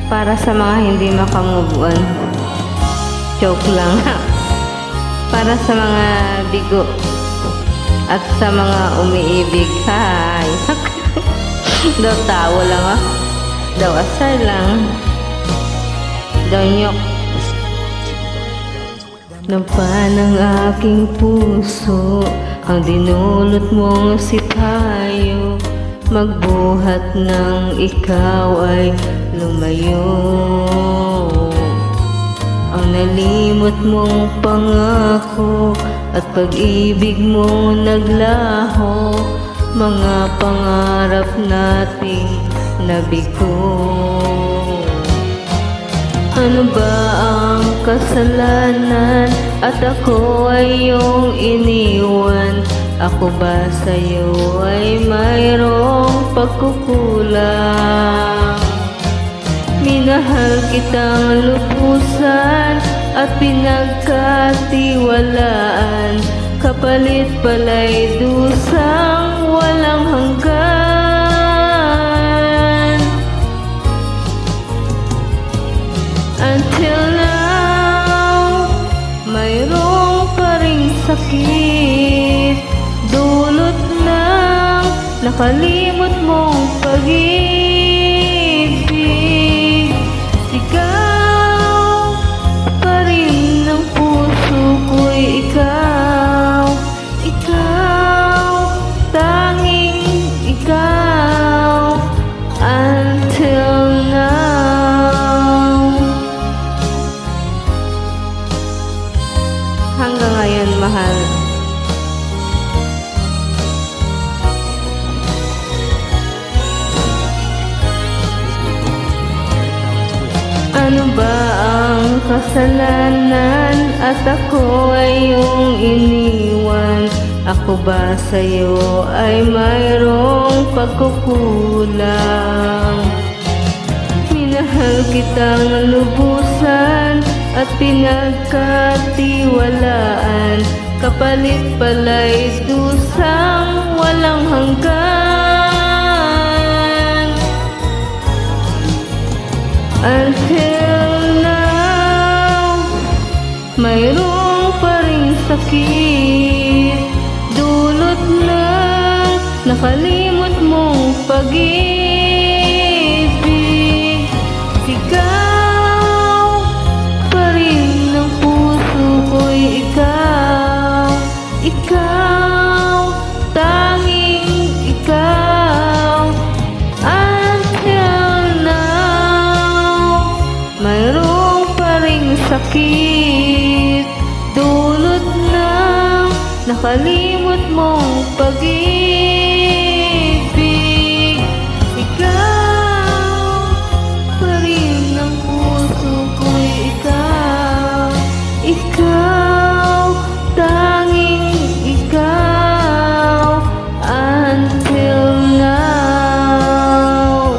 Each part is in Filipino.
Para sa mga hindi makamove on. Joke lang. Para sa mga bigo at sa mga umiibig. Hi. Daw tawo lang ah. Daw asar lang. Daw nyok. Nampan ang aking puso, ang dinulot mong sipayo. Magbuhat ng ikaw ay lumayo. Ang nalimot mong pangako at pag-ibig mo naglaho. Mga pangarap nating nabigo. Ano ba ang kasalanan at ako ay iyong iniwan? Ako ba sa'yo ay mayroong pagkukulang? Minahal kitang lubusan at pinagkatiwalaan, kapalit pala'y dusang walang hanggan. Until now, mayroong pa ring sakit, dulot ng nakalimot mong pag-ibig. Sigaw pa rin ng puso ko'y ikaw. Ikaw, tanging ikaw. Until now. Hanggang ngayon, mahal. Ano ba ang kasalanan at ako ay iyong iniwan? Ako ba sa'yo ay mayroong pagkukulang? Minahal kitang lubusan at pinagkatiwalaan, kapalit pala'y dusang walang hanggan. Until now, mayroong pa ring sakit, dulot ng nakalimot mong pag-ibig. Sigaw pa rin ng puso ko'y ikaw. Ikaw, tanging ikaw. Until now, mayroong pa ring sakit, dulot ng nakalimot mong pag-ibig. Ikaw pa rin ang puso ko'y ikaw. Ikaw, tanging ikaw. Until now.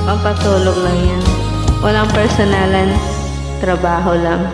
Pampatulog lang yan. Walang personalan, trabaho lang.